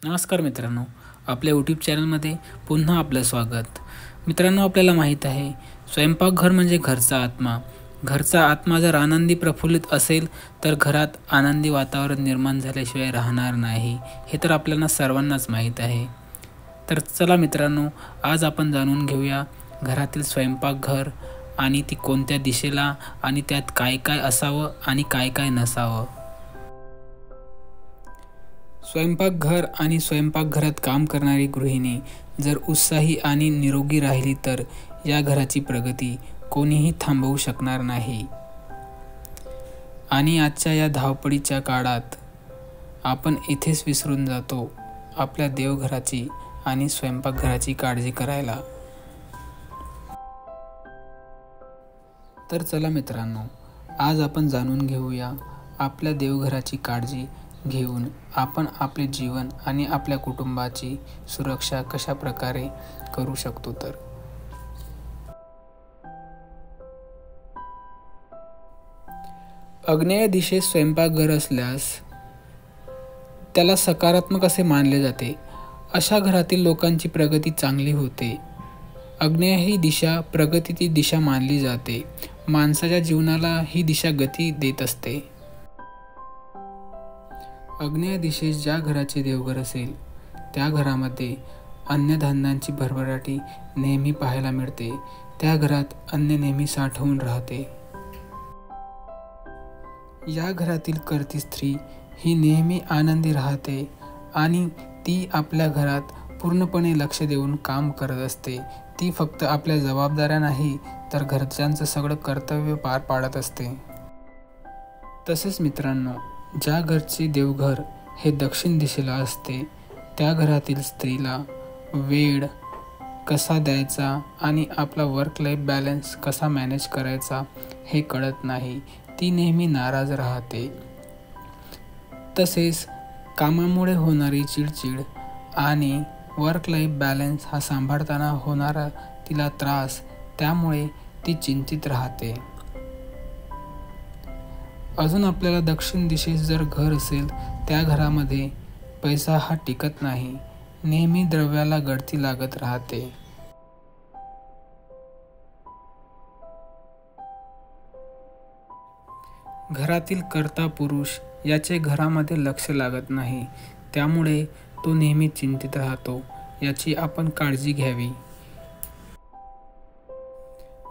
नमस्कार मित्रांनो, आपल्या यूट्यूब चॅनलमध्ये पुन्हा आपलं स्वागत. मित्रांनो, आपल्याला माहीत आहे स्वयंपाकघर म्हणजे घरचा आत्मा. घरचा आत्मा जर आनंदी प्रफुल्लित असेल तर घरात आनंदी वातावरण निर्माण झाल्याशिवाय राहणार नाही, हे तर आपल्याला सर्वांनाच माहीत आहे. तर चला मित्रांनो, आज आपण जाणून घेऊया घरातील स्वयंपाकघर आणि ती कोणत्या दिशेला आणि त्यात काय काय असावं आणि काय काय नसावं. स्वयंपाकघर आणि स्वयंपाकघरात काम करणारी गृहिणी जर उत्साही आणि निरोगी राहिली तर या घराची प्रगती कोणीही थांबवू शकणार नाही. आणि आजच्या या धावपळीच्या काळात आपण इथेच विसरून जातो आपल्या देवघराची आणि स्वयंपाकघराची काळजी करायला. तर चला मित्रांनो, आज आपण जाणून घेऊया आपल्या देवघराची काळजी घेऊन आपण आपले जीवन आणि आपल्या कुटुंबाची सुरक्षा कशा प्रकारे करू शकतो. तर आग्नेय दिशेस स्वयंपाकघर असल्यास त्याला सकारात्मक असे मानले जाते. अशा घरातील लोकांची प्रगती चांगली होते. आग्नेय ही दिशा प्रगतीची दिशा मानली जाते. माणसाच्या जीवनाला ही दिशा गती देत असते. आग्नेय दिशेस ज्या घराचे देवघर असेल त्या घरामध्ये अन्नधान्यांची भरभराटी नेहमी पाहायला मिळते. त्या घरात अन्न नेहमी साठवून राहते. या घरातील कर्ती स्त्री ही नेहमी आनंदी राहते आणि ती आपल्या घरात पूर्णपणे लक्ष देऊन काम करत असते. ती फक्त आपल्या जबाबदाऱ्या नाही तर घरच्यांचं सगळं कर्तव्य पार पाडत असते. तसेच मित्रांनो, ज्या घरचे देवघर हे दक्षिण दिशेला असते त्या घरातील स्त्रीला वेळ कसा द्यायचा आणि आपला वर्क लाईफ बॅलन्स कसा मॅनेज करायचा हे कळत नाही. ती नेहमी नाराज राहते. तसेच कामामुळे होणारी चिडचिड आणि वर्क लाईफ बॅलन्स हा सांभाळताना होणारा तिला त्रास, त्यामुळे ती चिंतित राहते. अजून आपल्याला दक्षिण दिशेस जर घर असेल त्या घरामध्ये पैसा हा टिकत नाही. नेहमी द्रव्याला गळती लागत राहते. घरातील कर्ता पुरुष याचे घरामध्ये लक्ष लागत नाही, त्यामुळे तो नेहमी चिंतित राहतो. याची आपण काळजी घ्यावी.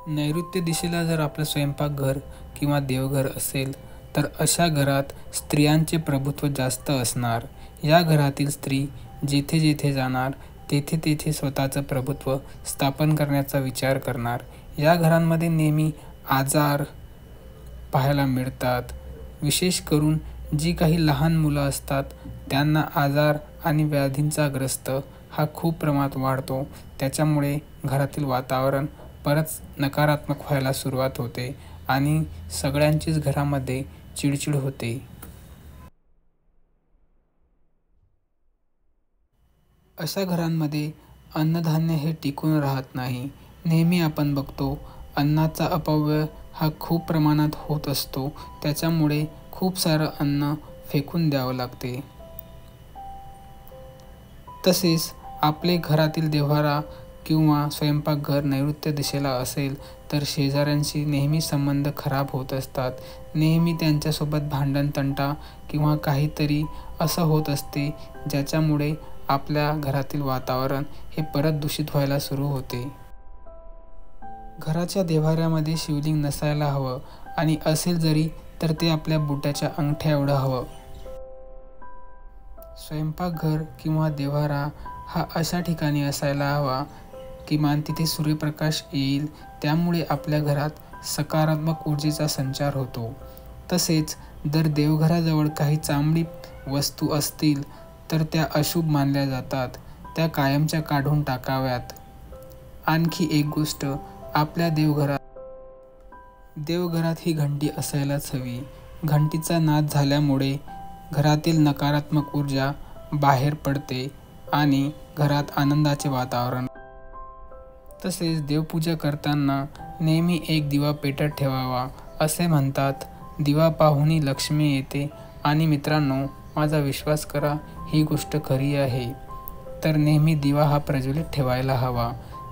नैऋत्य दिशेला जर आपलं स्वयंपाकघर किंवा देवघर असेल तर अशा घरात स्त्रियांचे प्रभुत्व जास्त असणार. या घरातील स्त्री जेथे जेथे जाणार तेथे तेथे स्वतःचं प्रभुत्व स्थापन करण्याचा विचार करणार. या घरांमध्ये नेहमी आजार पाहायला मिळतात. विशेष करून जी काही लहान मुलं असतात त्यांना आजार आणि व्याधींचा ग्रस्त हा खूप प्रमाणात वाढतो. त्याच्यामुळे घरातील वातावरण परत नकारात्मक व्हायला सुरुवात होते आणि सगळ्यांचीच घरामध्ये चिडचिड होते. अशा घरांमध्ये अन्नधान्य हे टिकून राहत नाही. नेहमी आपण बघतो अन्नाचा अपव्यय हा खूप प्रमाणात होत असतो. त्याच्यामुळे खूप सारं अन्न फेकून द्यावं लागते. तसेच आपले घरातील देव्हारा किंवा स्वयंपाकघर नैऋत्य दिशेला असेल तर शेजाऱ्यांशी नेहमी संबंध खराब होत असतात. नेहमी त्यांच्यासोबत भांडण तंटा किंवा काहीतरी असं होत असते ज्याच्यामुळे आपल्या घरातील वातावरण हे परत दूषित व्हायला सुरू होते. घराच्या देव्हाऱ्यामध्ये शिवलिंग नसायला हवं आणि असेल जरी तर ते आपल्या बुटाच्या अंगठ्या एवढं हवं. स्वयंपाकघर किंवा देव्हारा हा अशा ठिकाणी असायला हवा किमान तिथे सूर्यप्रकाश येईल, त्यामुळे आपल्या घरात सकारात्मक ऊर्जेचा संचार होतो. तसेच जर देवघराजवळ काही चांबडी वस्तू असतील तर त्या अशुभ मानल्या जातात. त्या कायमच्या काढून टाकाव्यात. आणखी एक गोष्ट, आपल्या देवघरात ही घंटी असायलाच हवी. घंटीचा नाद झाल्यामुळे घरातील नकारात्मक ऊर्जा बाहेर पडते आणि घरात आनंदाचे वातावरण. तसेच देवपूजा करताना नेहमी एक दिवा पेटत ठेवावा. असे म्हणतात, दिवा पाहुनी लक्ष्मी येते. आणि मित्रांनो, माझा विश्वास करा, ही गोष्ट खरी आहे. तर नेहमी दिवा हा प्रज्वलित ठेवायला हवा.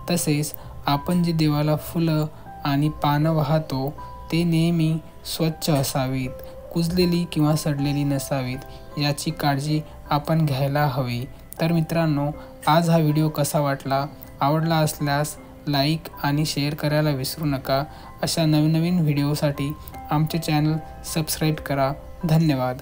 तसेच आपण जे देवाला फुलं आणि पानं वाहतो ते नेहमी स्वच्छ असावीत, कुजलेली किंवा सडलेली नसावीत, याची काळजी आपण घ्यायला हवी. तर मित्रांनो, आज हा व्हिडिओ कसा वाटला? आवडला असल्यास लाईक आणि शेअर करायला विसरू नका. अशा नवीन व्हिडिओसाठी आमचे चॅनल सबस्क्राईब करा. धन्यवाद.